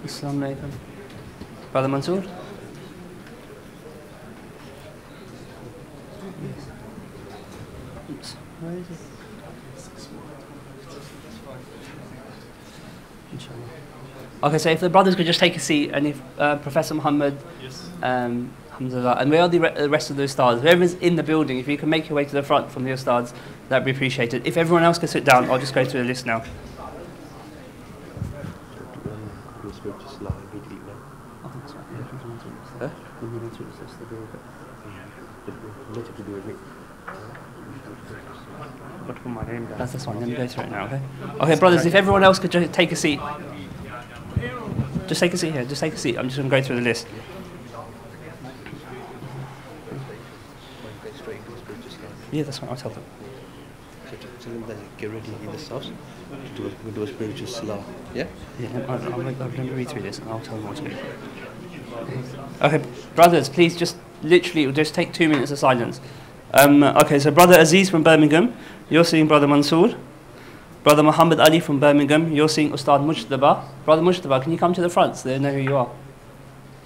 Assalamu alaikum. Brother Mansoor? Oops. Where is it? Inshallah. Okay, so if the brothers could just take a seat, and if Professor Muhammad, Alhamdulillah, and where are the rest of the ustads? Whoever's in the building, if you can make your way to the front from the ustads, that'd be appreciated. If everyone else can sit down, I'll just go through the list now. That's this one. Let me go through it now, okay? Okay, brothers, if everyone else could just take a seat. Just take a seat here. Just take a seat. I'm just going to go through the list. Yeah, that's fine. I'll tell them. Tell them that get ready in the house to do a spiritual salah. Yeah? Yeah, let me read through this and I'll tell them what to do. Okay, brothers, please just literally just take 2 minutes of silence. Okay, so Brother Aziz from Birmingham, you're seeing Brother Mansoor. Brother Muhammad Ali from Birmingham, you're seeing Ustad Mujtaba. Brother Mujtaba, can you come to the front so they know who you are?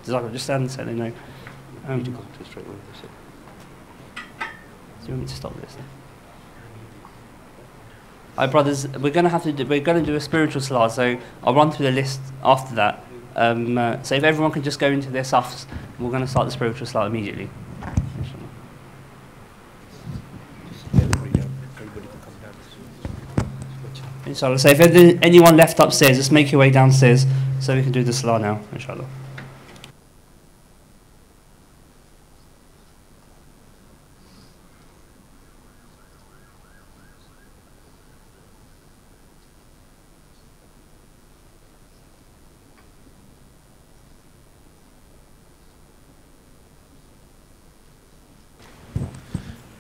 Just stand so they know. Do you want me to stop this? Alright, brothers, we're going to do a spiritual salah, so I'll run through the list after that. So if everyone can just go into their safs, we're going to start the spiritual salah immediately. Inshallah. So if there's anyone left upstairs, just make your way downstairs so we can do the salah now, inshallah.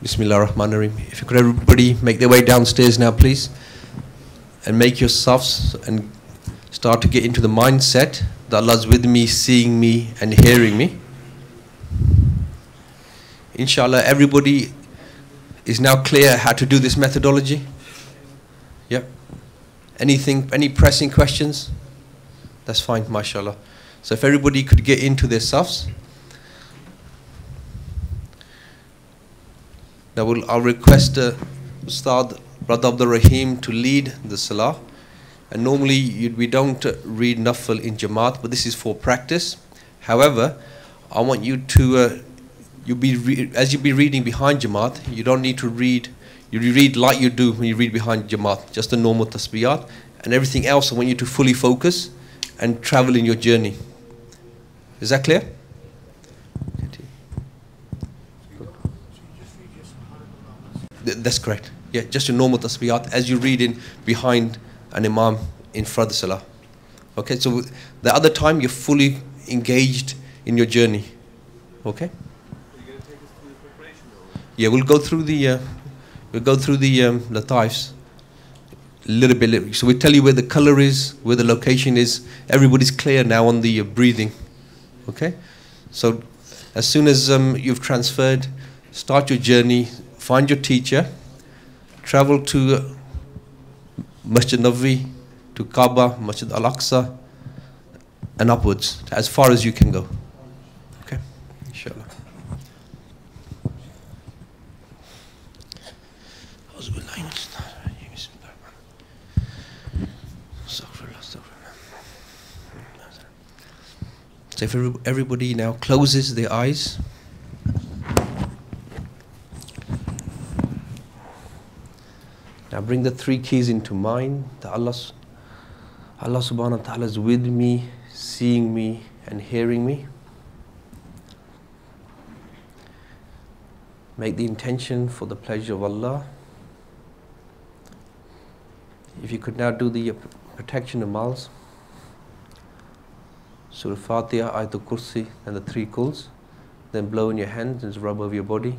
Bismillah ar-Rahman ar-Rahim. If you could everybody make their way downstairs now, please. And make your safs and start to get into the mindset that Allah's with me, seeing me and hearing me. Inshallah, everybody is now clear how to do this methodology. Yep. Any pressing questions? That's fine, mashallah. So if everybody could get into their safs. Now I'll request Ustad Brother Abdul Rahim to lead the salah. And normally we don't read Nafal in Jamaat, but this is for practice. However, I want you to, as you be reading behind Jamaat, you don't need to read, you read like you do when you read behind Jamaat, just the normal tasbiyat. And everything else I want you to fully focus and travel in your journey. Is that clear? That's correct. Yeah, just your normal tasbiyat as you read in behind an imam in front of the salah. Okay, so the other time you're fully engaged in your journey. Okay? Yeah, we'll go through the latifs a little bit. So we tell you where the color is, where the location is. Everybody's clear now on the breathing. Okay? So as soon as you've transferred, start your journey, find your teacher, travel to Masjid Nabawi, to Kaaba, Masjid Al-Aqsa, and upwards, as far as you can go. Okay? Inshallah. So if everybody now closes their eyes. Now bring the three keys into mind. That Allah subhanahu wa ta'ala is with me, seeing me and hearing me. Make the intention for the pleasure of Allah. If you could now do the protection of mouths. Surah Fatiha, Ayatul Kursi and the three quls. Then blow in your hands and rub over your body.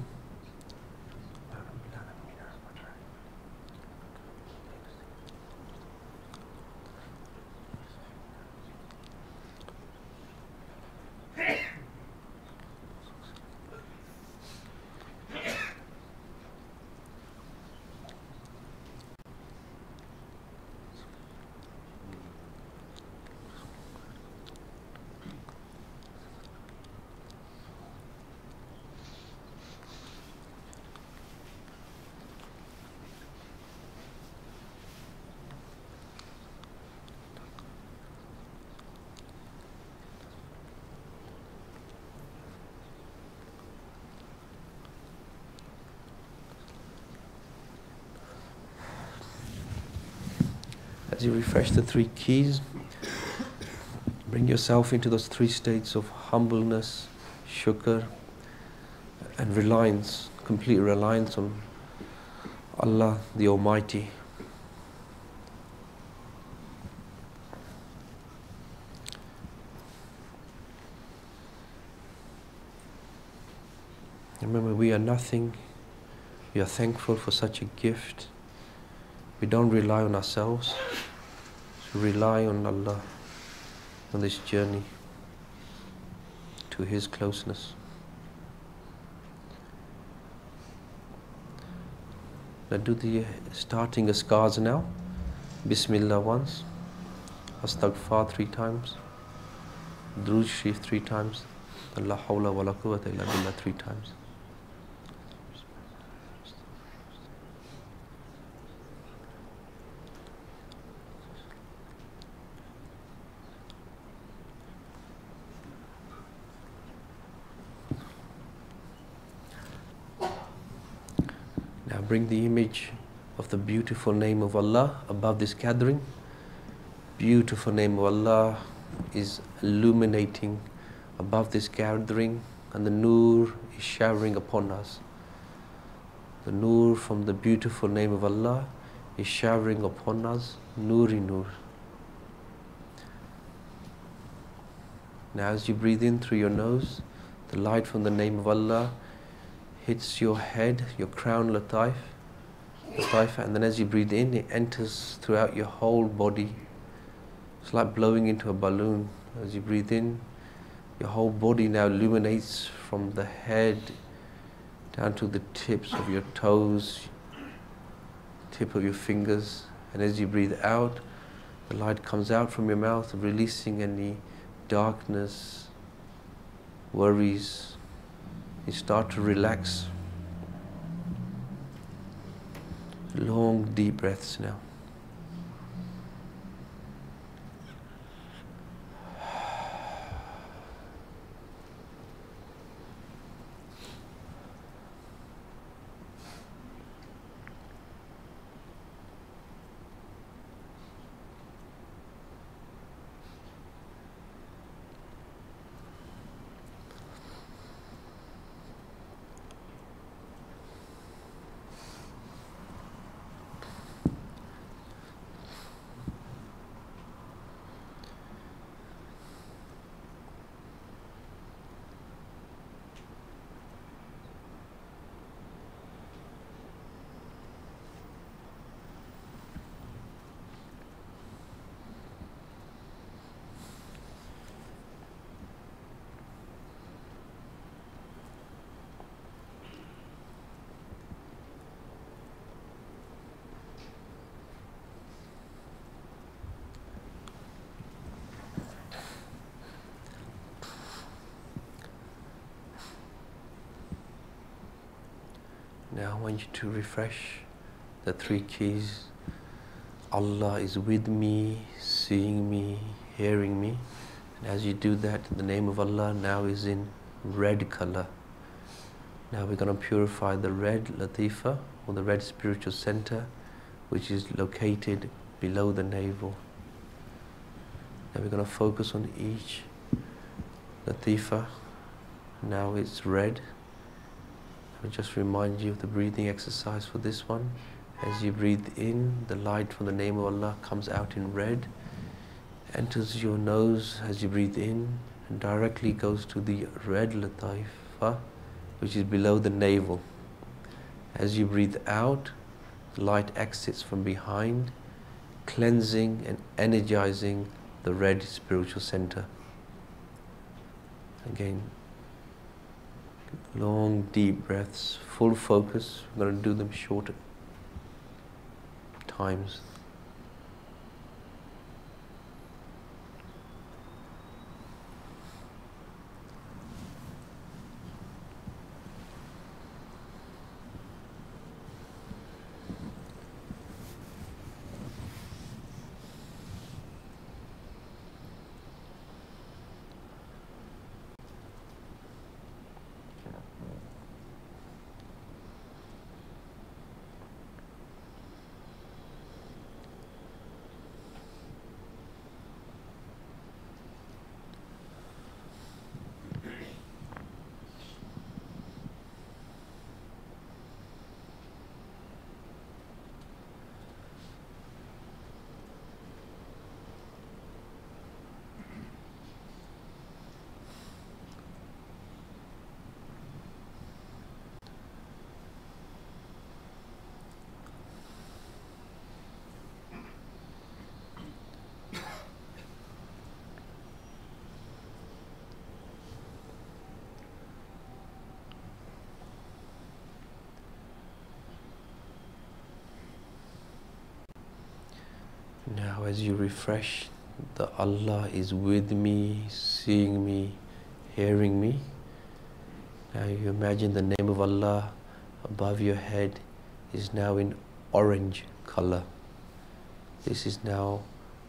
As you refresh the three keys, bring yourself into those three states of humbleness, shukr, and reliance, complete reliance on Allah the Almighty. Remember, we are nothing. We are thankful for such a gift. We don't rely on ourselves. We rely on Allah on this journey to His closeness. Now do the starting azkars now. Bismillah once. Astaghfar 3 times. Durood Sharif 3 times. La hawla wa la quwwata illa billah 3 times. Now bring the image of the beautiful name of Allah above this gathering. Beautiful name of Allah is illuminating above this gathering, and the Noor is showering upon us. The Noor from the beautiful name of Allah is showering upon us, Noori Noor. Now as you breathe in through your nose, the light from the name of Allah hits your head, your crown latifa, and then as you breathe in, it enters throughout your whole body. It's like blowing into a balloon. As you breathe in, your whole body now illuminates from the head down to the tips of your toes, tip of your fingers. And as you breathe out, the light comes out from your mouth, releasing any darkness, worries. You start to relax. Long, deep breaths now. Now I want you to refresh the 3 keys. Allah is with me, seeing me, hearing me. And as you do that, the name of Allah now is in red color. Now we're going to purify the red latifa, or the red spiritual center, which is located below the navel. Now we're going to focus on each latifa. Now it's red. I'll just remind you of the breathing exercise for this one. As you breathe in, the light from the name of Allah comes out in red, enters your nose as you breathe in, and directly goes to the red latifa, which is below the navel. As you breathe out, the light exits from behind, cleansing and energizing the red spiritual center. Again, long deep breaths, full focus. We're going to do them shorter times. as you refresh that Allah is with me, seeing me, hearing me, now you imagine the name of Allah above your head is now in orange color. This is now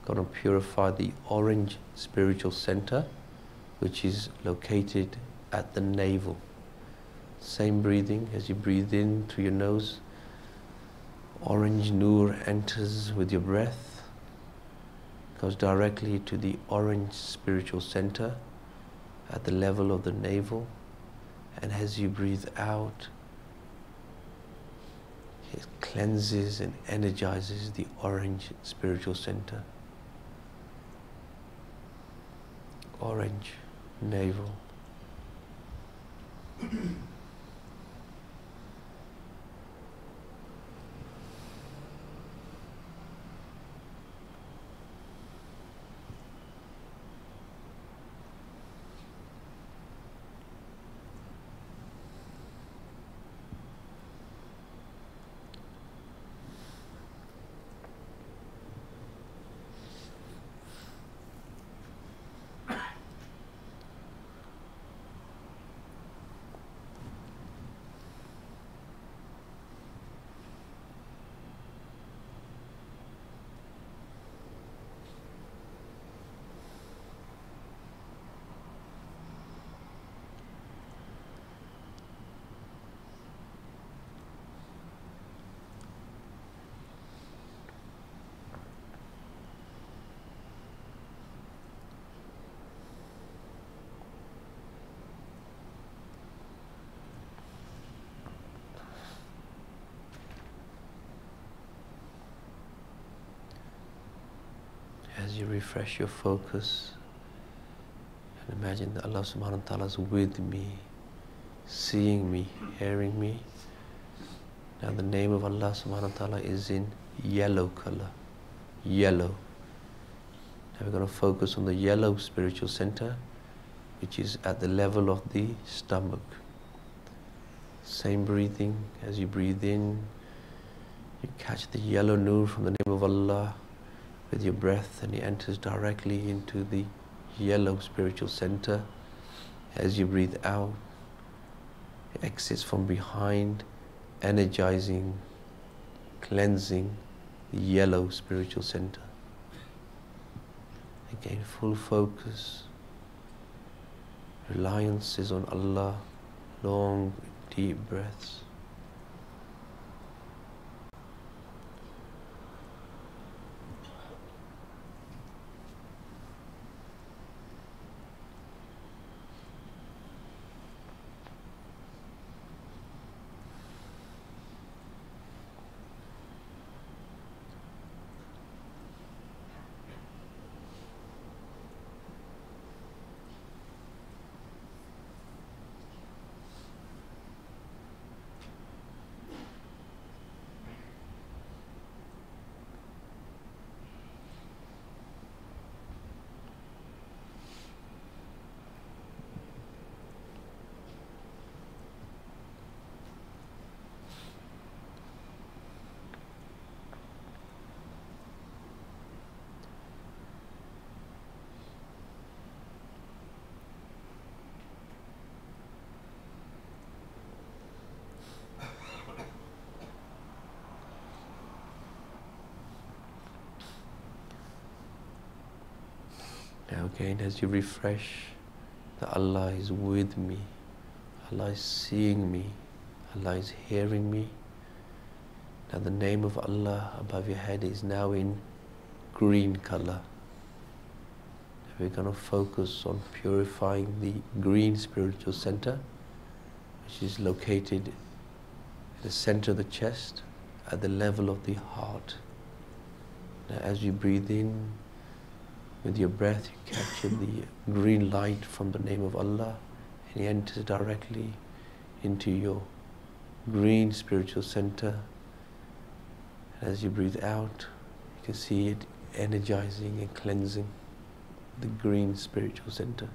going to purify the orange spiritual center, which is located at the navel. Same breathing, as you breathe in through your nose, orange nur enters with your breath, goes directly to the orange spiritual center at the level of the navel, and as you breathe out, it cleanses and energizes the orange spiritual center. Orange navel. As you refresh your focus and imagine that Allah subhanahu wa ta'ala is with me, seeing me, hearing me. Now the name of Allah subhanahu wa ta'ala is in yellow color. Yellow. Now we're going to focus on the yellow spiritual center, which is at the level of the stomach. Same breathing. As you breathe in, you catch the yellow nur from the name of Allah with your breath, and it enters directly into the yellow spiritual center. As you breathe out, it exits from behind, energizing, cleansing the yellow spiritual center. Again, full focus. Reliance is on Allah. Long, deep breaths. Now again, as you refresh, that Allah is with me, Allah is seeing me, Allah is hearing me. Now the name of Allah above your head is now in green color. We're going to focus on purifying the green spiritual center, which is located at the center of the chest, at the level of the heart. Now as you breathe in, with your breath, you capture the green light from the name of Allah, and it enters directly into your green spiritual center. And as you breathe out, you can see it energizing and cleansing the green spiritual center.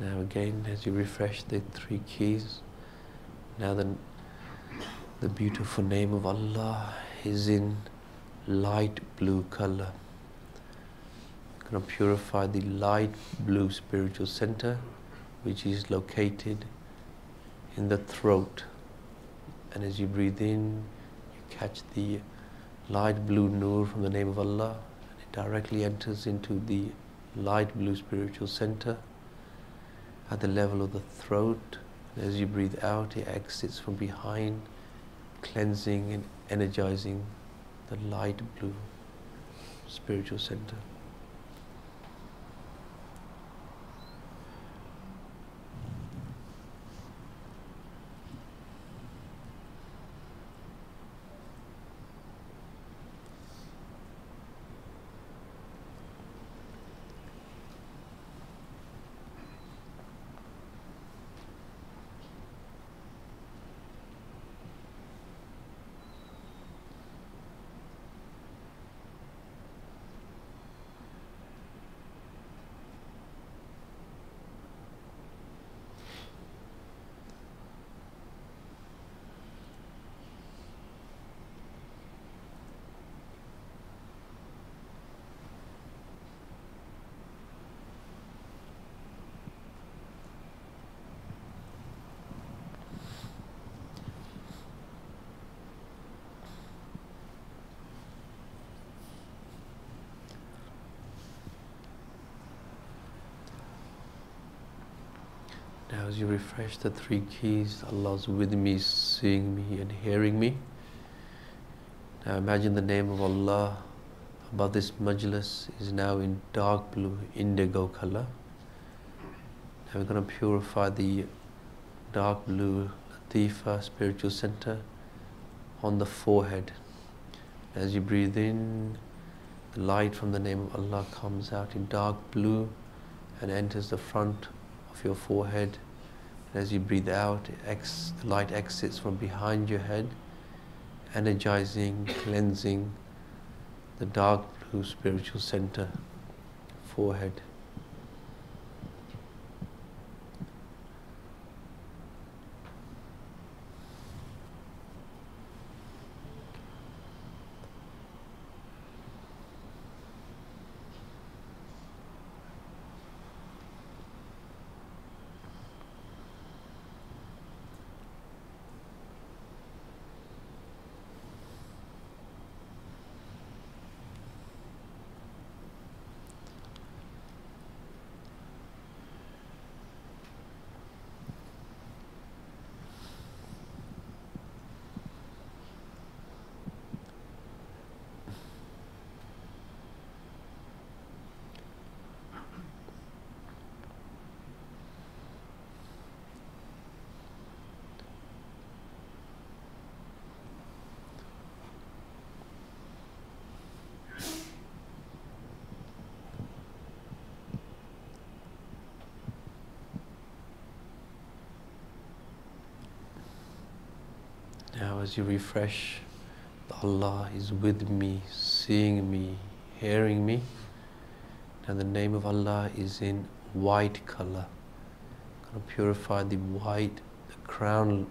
Now again, as you refresh the three keys, now the beautiful name of Allah is in light blue color. Going to purify the light blue spiritual center, which is located in the throat. And as you breathe in, you catch the light blue nur from the name of Allah, and it directly enters into the light blue spiritual center at the level of the throat. And as you breathe out, it exits from behind, cleansing and energizing the light blue spiritual center. Now as you refresh the three keys, Allah's with me, seeing me and hearing me. Now imagine the name of Allah above this majlis is now in dark blue indigo color. Now we're going to purify the dark blue latifa spiritual center on the forehead. As you breathe in, the light from the name of Allah comes out in dark blue and enters the front of your forehead. And as you breathe out, the light exits from behind your head, energizing, cleansing the dark blue spiritual center, forehead. Now as you refresh, Allah is with me, seeing me, hearing me. Now the name of Allah is in white color. I'm going to purify the white, the crown,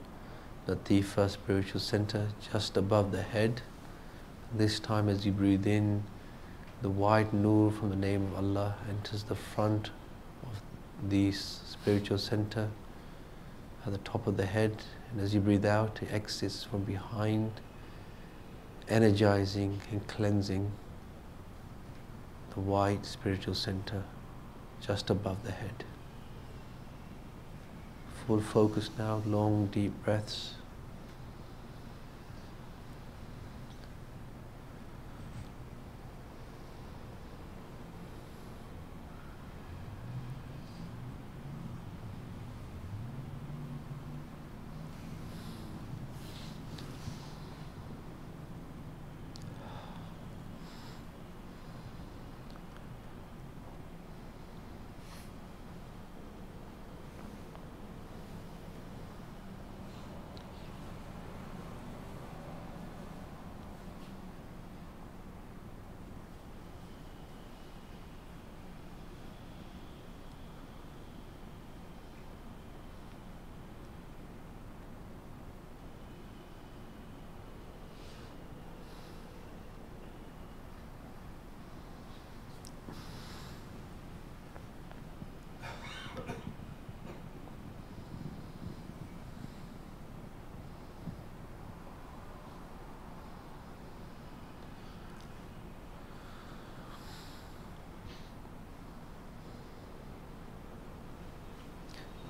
latifa spiritual center just above the head. This time as you breathe in, the white nur from the name of Allah enters the front of the spiritual center at the top of the head, and as you breathe out, it exits from behind, energizing and cleansing the white spiritual center just above the head. Full focus now, long deep breaths.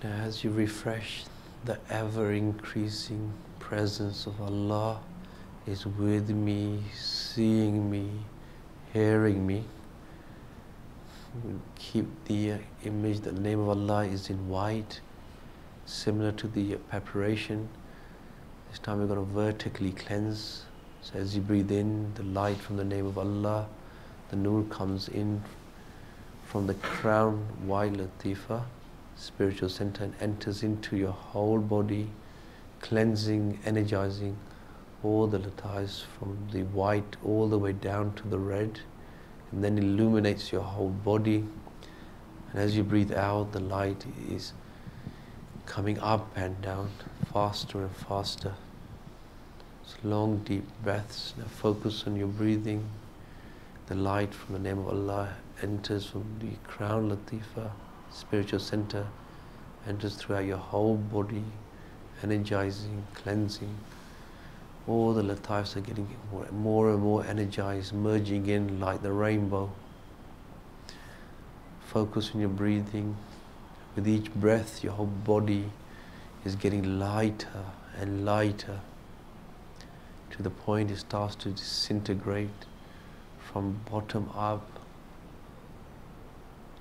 Now as you refresh, the ever-increasing presence of Allah is with me, seeing me, hearing me. We'll keep the image, the name of Allah is in white, similar to the preparation. This time we're going to vertically cleanse. So as you breathe in, the light from the name of Allah, the nur comes in from the crown, white latifa, spiritual center, and enters into your whole body, cleansing, energizing all the latifs from the white all the way down to the red, and then illuminates your whole body. And as you breathe out, the light is coming up and down, faster and faster. So long, deep breaths. Now focus on your breathing. The light from the name of Allah enters from the crown latifa, spiritual center, enters throughout your whole body, energizing, cleansing. All the latifs are getting more and more energized, merging in like the rainbow. Focus on your breathing. With each breath, your whole body is getting lighter and lighter, to the point it starts to disintegrate from bottom up.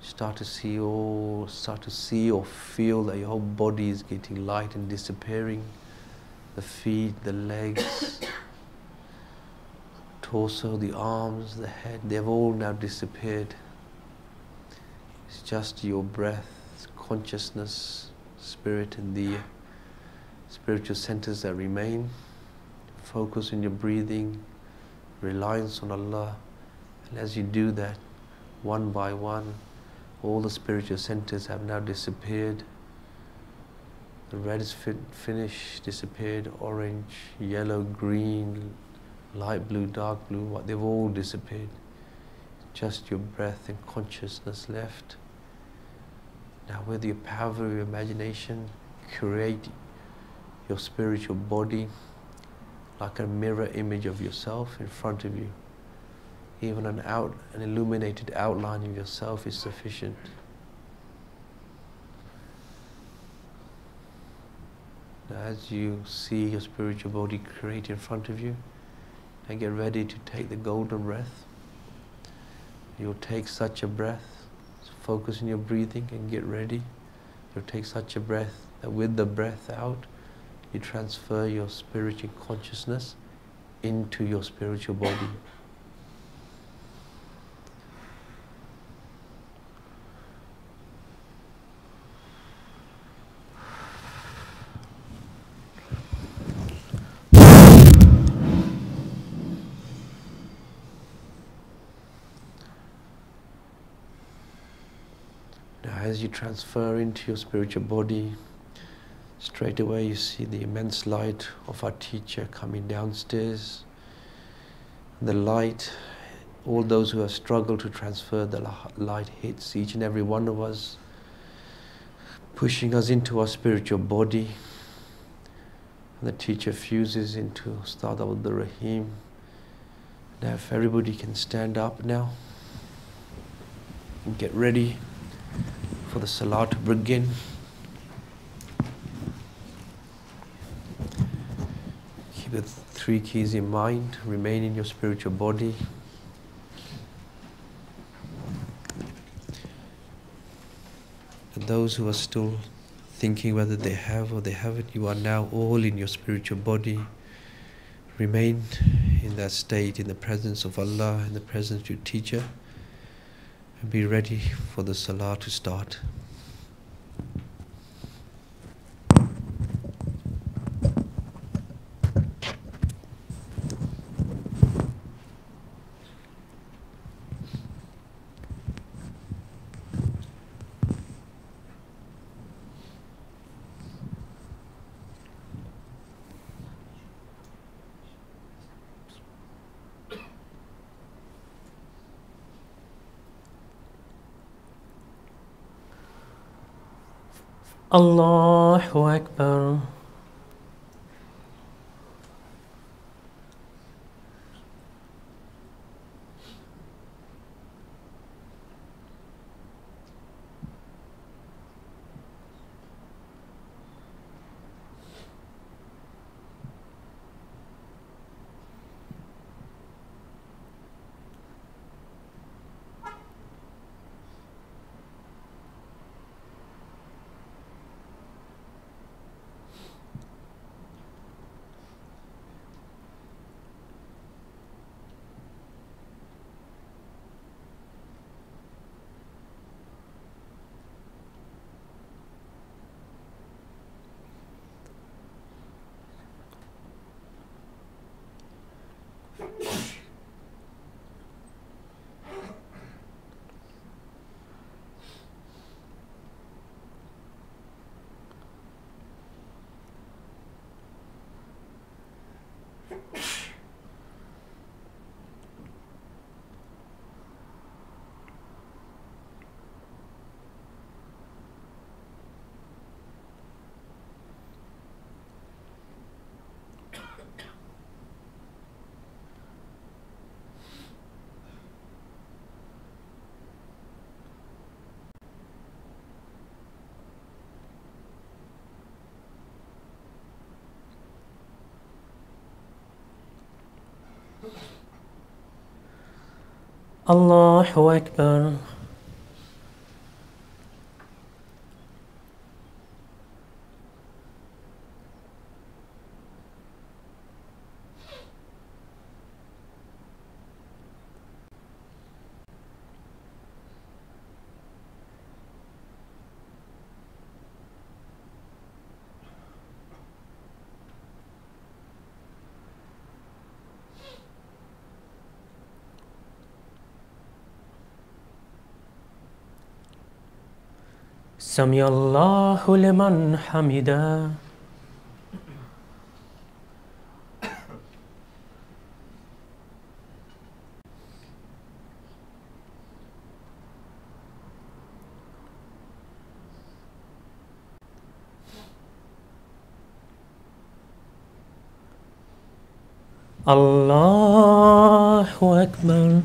Start to see or feel that your whole body is getting light and disappearing. The feet, the legs, torso, the arms, the head, they've all now disappeared. It's just your breath, consciousness, spirit, and the spiritual centers that remain. Focus on your breathing, reliance on Allah, and as you do that, one by one, all the spiritual centers have now disappeared. The red is finished, disappeared, orange, yellow, green, light blue, dark blue, they've all disappeared. Just your breath and consciousness left. Now with your power of your imagination, create your spiritual body like a mirror image of yourself in front of you. Even an illuminated outline of yourself is sufficient. Now as you see your spiritual body create in front of you, and get ready to take the golden breath. You'll take such a breath, so focus on your breathing and get ready. You'll take such a breath that with the breath out, you transfer your spiritual consciousness into your spiritual body. Now as you transfer into your spiritual body, straight away you see the immense light of our teacher coming downstairs. The light, all those who have struggled to transfer the light hits each and every one of us, pushing us into our spiritual body. And the teacher fuses into Untitled Rahim. Now if everybody can stand up now and get ready for the Salah to begin. Keep the three keys in mind, remain in your spiritual body. And those who are still thinking whether they have or they haven't, you are now all in your spiritual body. Remain in that state, in the presence of Allah, in the presence of your teacher, and be ready for the Salah to start. Allahu Akbar. الله أكبر. سمع الله لمن حمده. الله أكبر.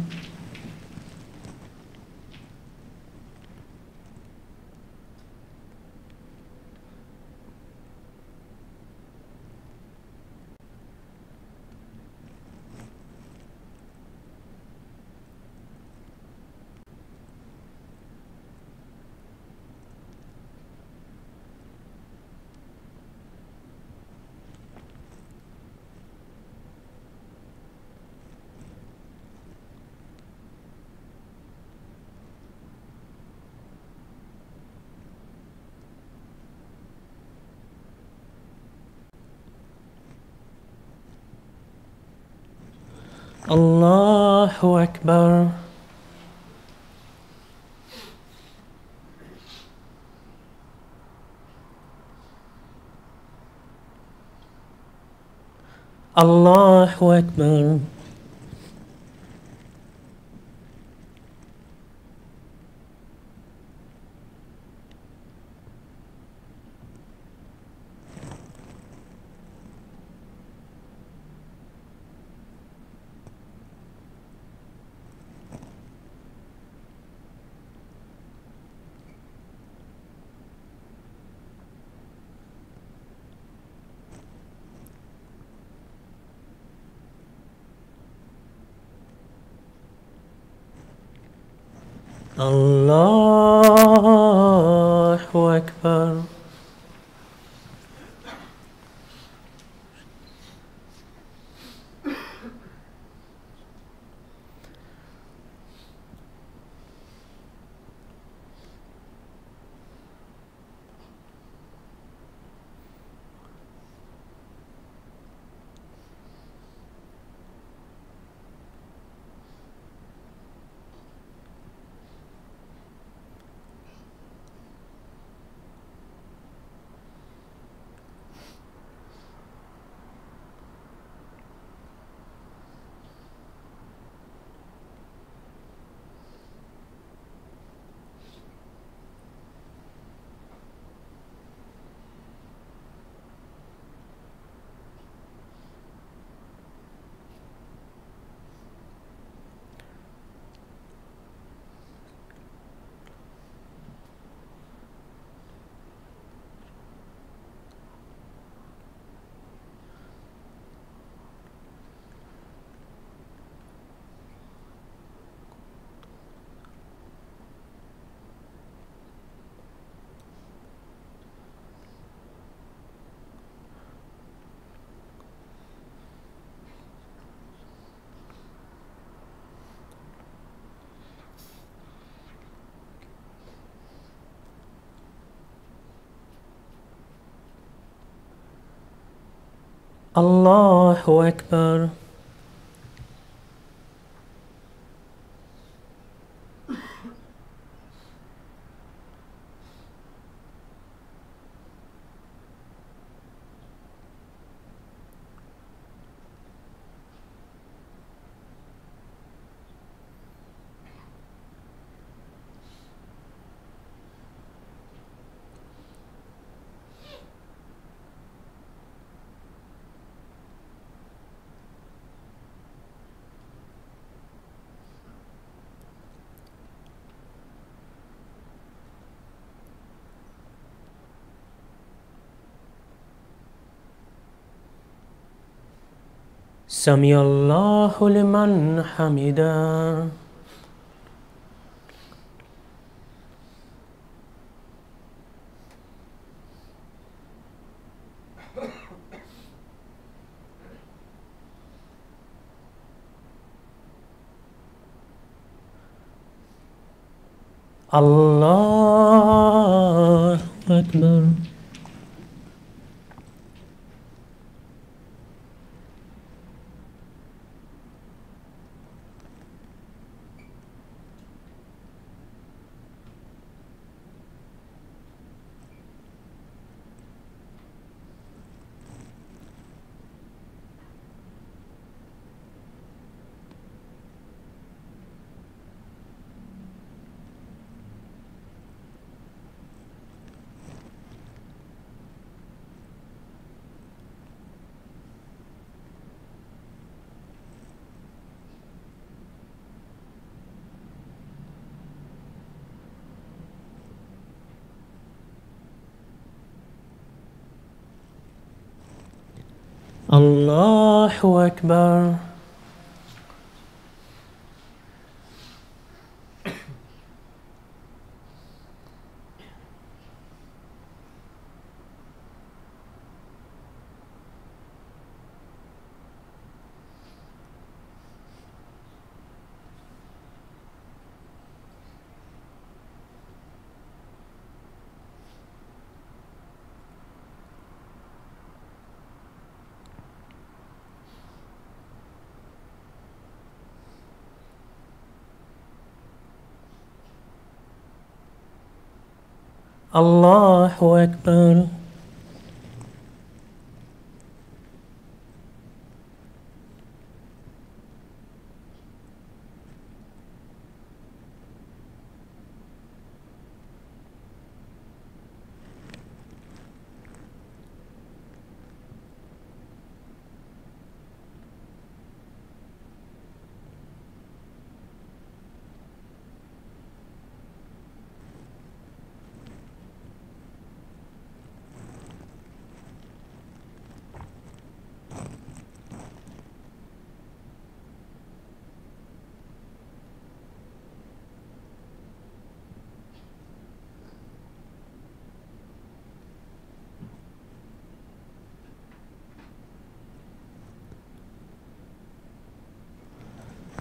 الله أكبر. الله أكبر. الله أكبر. الله أكبر. سمع الله لمن حمده. الله أكبر. الله أكبر. الله أكبر.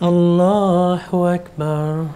الله أكبر.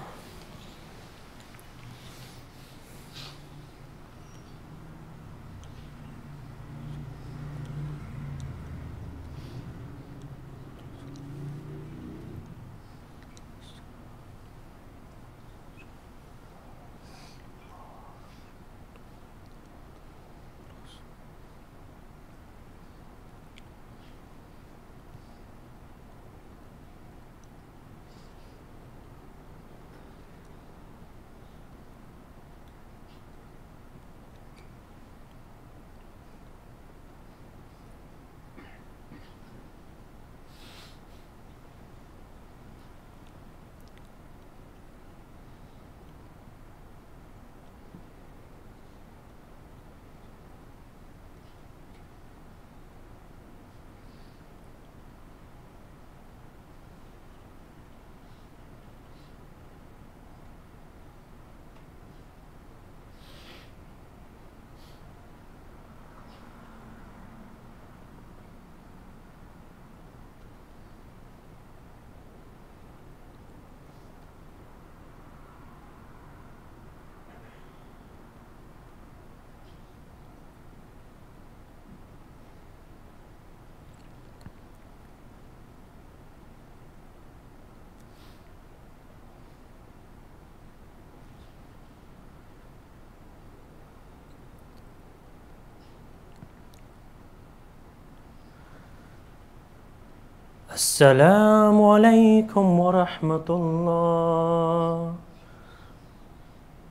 السلام عليكم ورحمة الله.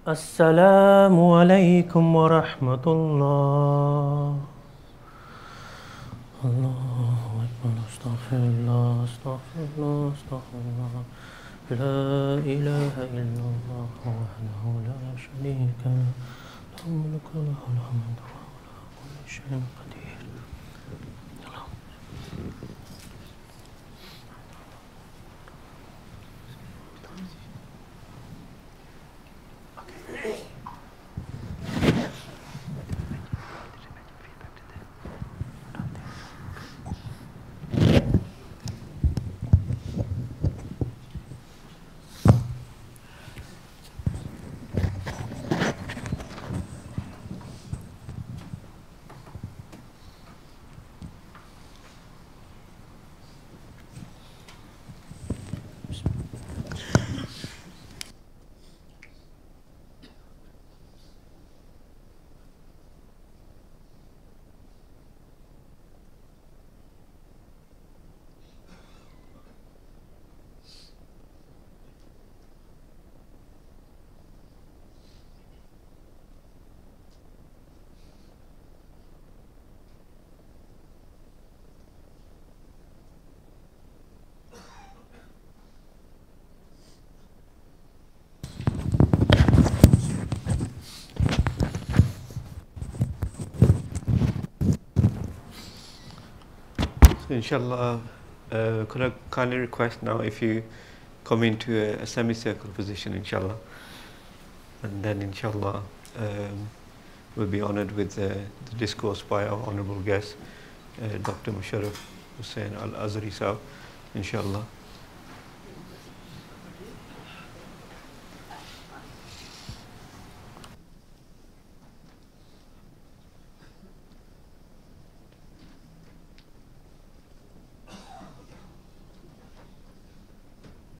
السلام عليكم ورحمة الله. الله أكبر. استغفر الله استغفر الله استغفر الله. لا إله إلا الله وحده لا شريك له له الملك وله الحمد وهو على كل شيء قدير. Inshallah, could I kindly request now if you come into a semicircle position, inshallah, and then inshallah we'll be honored with the discourse by our honorable guest, Dr. Musharraf Hussain Al-Azhari Sahib, inshallah.